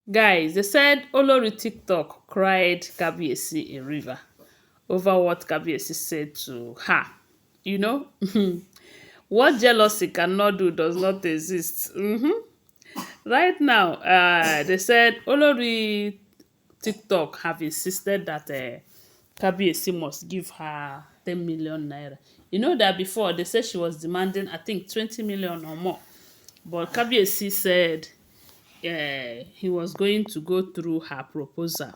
Guys, they said Olori TikTok cried Kabiyesi a river over what Kabiyesi said to her. You know, what jealousy cannot do does not exist. Right now, they said Olori TikTok have insisted that Kabiyesi must give her 10 million naira. You know that before they said she was demanding, I think, 20 million or more. But Kabiyesi said he was going to go through her proposal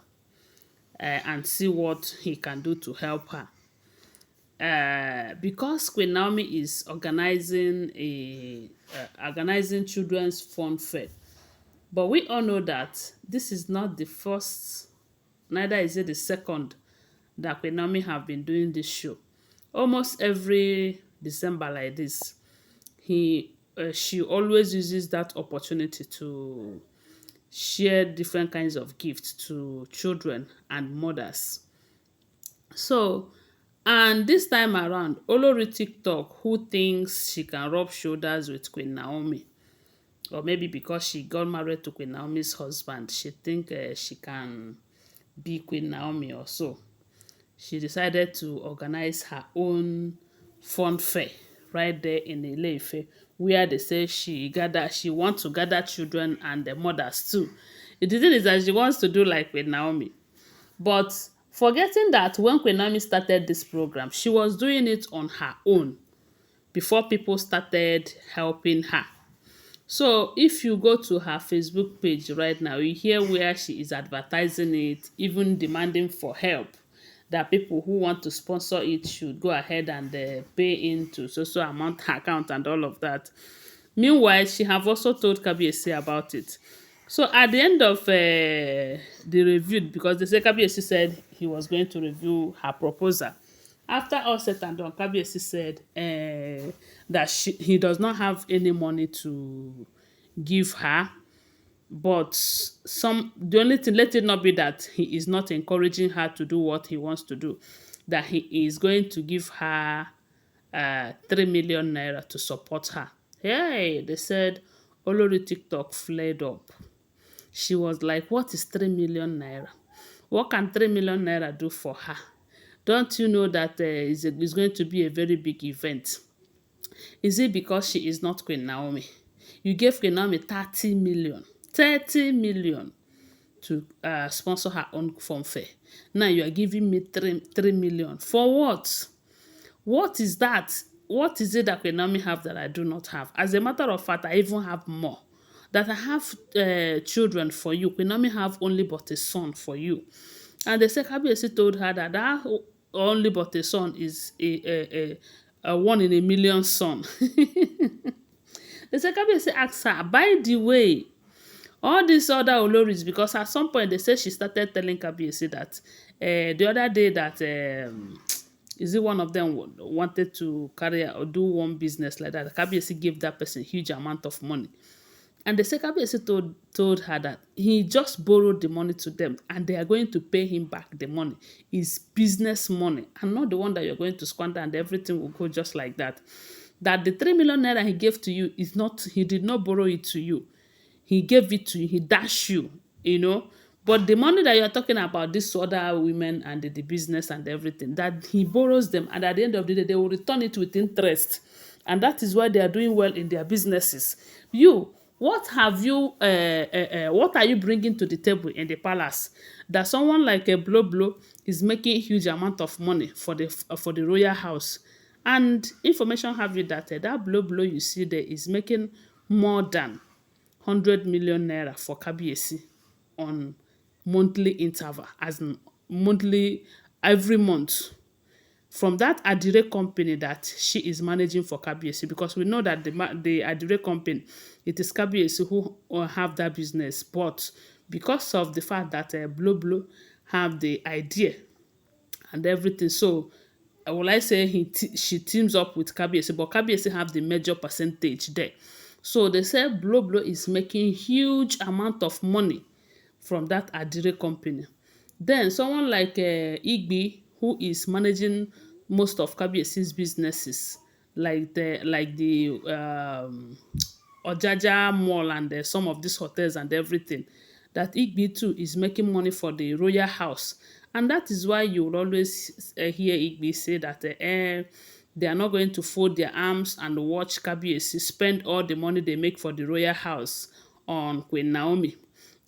and see what he can do to help her. Because Queen Naomi is organizing children's fun fair, but we all know that this is not the first, neither is it the second that Queen Naomi have been doing this show. Almost every December like this, she always uses that opportunity to share different kinds of gifts to children and mothers. So, and this time around, Olori TikTok, who thinks she can rub shoulders with Queen Naomi, or maybe because she got married to Queen Naomi's husband, she think she can be Queen Naomi or so. She decided to organize her own fun fair right there in Ile-Ife, where they say she wants to gather children and the mothers too. The thing is that she wants to do like with Naomi. But forgetting that when Queen Naomi started this program, she was doing it on her own before people started helping her. So if you go to her Facebook page right now, you hear where she is advertising it, even demanding for help, that people who want to sponsor it should go ahead and pay into so amount account and all of that. Meanwhile, she have also told Kabiyesi about it. So at the end of the review, because they say Kabiyesi said he was going to review her proposal. After all said and done, Kabiyesi said that he does not have any money to give her, but the only thing, let it not be that he is not encouraging her to do what he wants to do, that he is going to give her 3 million naira to support her. Hey, they said Olori TikTok flared up. She was like, what is 3 million naira? What can 3 million naira do for her? Don't you know that it's going to be a very big event? Is it because she is not Queen Naomi? You gave Queen Naomi 30 million. 30 million to sponsor her own fun fair. Now you are giving me 3 million. For what? What is that? What is it that Queen Naomi have that I do not have? As a matter of fact, I even have more. That I have children for you. Queen Naomi have only but a son for you. And the Kabiyesi told her that only but a son is a one in a million son. The Kabiyesi asked her, by the way, all these other Olories, because at some point they said she started telling Kabiyesi that the other day that is it one of them wanted to carry or do one business like that. Kabiyesi gave that person huge amount of money. And the Kabiyesi told her that he just borrowed the money to them and they are going to pay him back the money. It's business money and not the one that you're going to squander and everything will go just like that. That the 3 million naira he gave to you is not, he did not borrow it to you. He gave it to you, he dashed you, you know. But the money that you're talking about, these other women and the business and everything, that he borrows them and at the end of the day, they will return it with interest. And that is why they are doing well in their businesses. You, what what are you bringing to the table in the palace that someone like a Blow is making a huge amount of money for the royal house? And information have it that that Blow you see there is making more than 100 million naira for Kabiyesi on monthly interval, as in monthly, every month, from that Adire company that she is managing for Kabiyesi, because we know that the Adire company, it is Kabiyesi who have that business, but because of the fact that Blow have the idea and everything, so will I say she teams up with Kabiyesi, but Kabiyesi have the major percentage there. So they say Blow is making huge amount of money from that Adire company. Then someone like Igbi, who is managing most of Kabiyesi's businesses, like the Ojaja Mall and some of these hotels and everything, that Igbi too is making money for the royal house. And that is why you will always hear Igbi say that they are not going to fold their arms and watch Kabiyesi spend all the money they make for the royal house on Queen Naomi.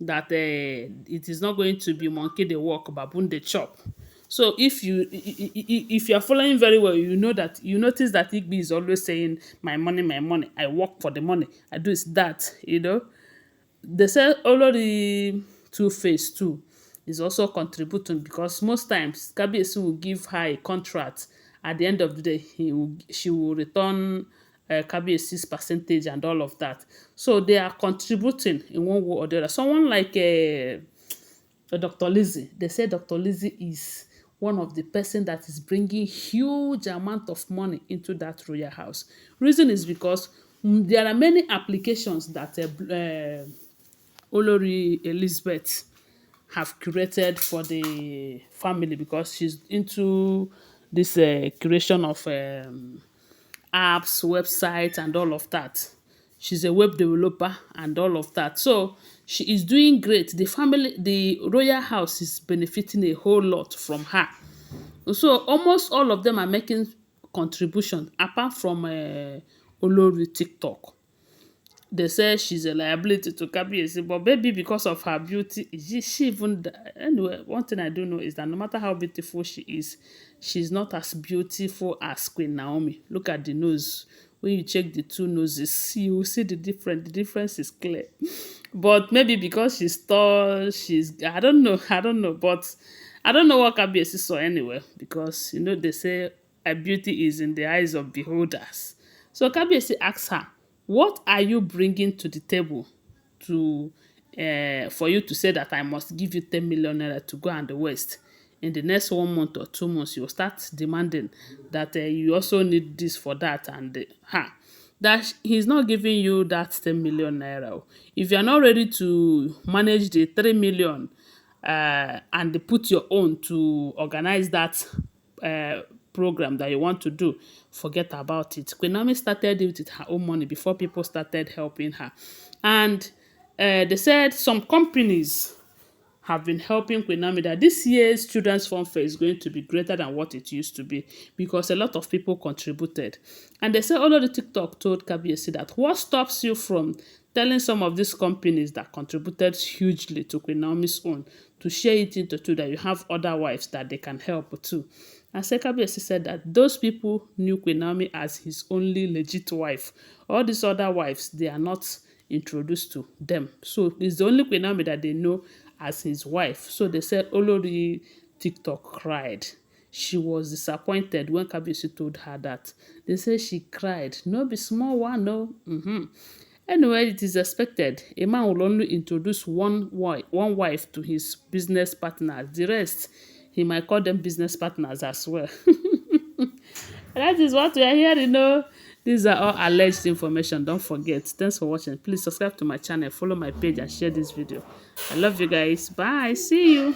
That it is not going to be monkey dey walk, baboon dey chop. So if you are following very well, you notice that Igbi is always saying, my money, I work for the money, I do is that. They say Olori Two-Face too is also contributing, because most times Kabiyesi will give her a contract. At the end of the day, she will return Kabiyesi's percentage and all of that. So they are contributing in one way or the other. Someone like Dr. Lizzie, they say Dr. Lizzie is one of the person that is bringing huge amount of money into that royal house. Reason is because there are many applications that Olori Elizabeth have created for the family, because she's into this creation of apps, websites, and all of that. She's a web developer and all of that. So she is doing great. The royal house is benefiting a whole lot from her. So almost all of them are making contribution, apart from Olori TikTok. They say she's a liability to Kabiyesi, but maybe because of her beauty, she even anyway. One thing I do know is that no matter how beautiful she is, she's not as beautiful as Queen Naomi. Look at the nose. When you check the two noses, you will see the difference. The difference is clear. But maybe because she's tall, I don't know, but I don't know what Kabiyesi saw anyway, because they say a beauty is in the eyes of beholders. So Kabiyesi asks her, what are you bringing to the table to for you to say that I must give you 10 million naira to go and the West? In the next 1 month or 2 months, you will start demanding that you also need this for that, and that he's not giving you that 10 million naira. If you are not ready to manage the 3 million and put your own to organize that program that you want to do, forget about it. Queen Naomi started it with her own money before people started helping her. And they said some companies have been helping Queen Naomi, that this year's children's fund fair is going to be greater than what it used to be, because a lot of people contributed. And they say all of the TikTok told Kabiyesi that what stops you from telling some of these companies that contributed hugely to Queen Naomi's own to share it into two, that you have other wives that they can help too. And Kabiyesi said that those people knew Queen Naomi as his only legit wife. All these other wives, they are not introduced to them. So it's the only Queen Naomi that they know as his wife. So they said Olori TikTok cried. She was disappointed when Kabiyesi told her that. They say she cried. No be small one, no. Anyway, it is expected a man will only introduce one wife to his business partners. The rest, he might call them business partners as well. That is what we are hearing. These are all alleged information. Don't forget. Thanks for watching. Please subscribe to my channel, follow my page, and share this video. I love you guys. Bye. See you.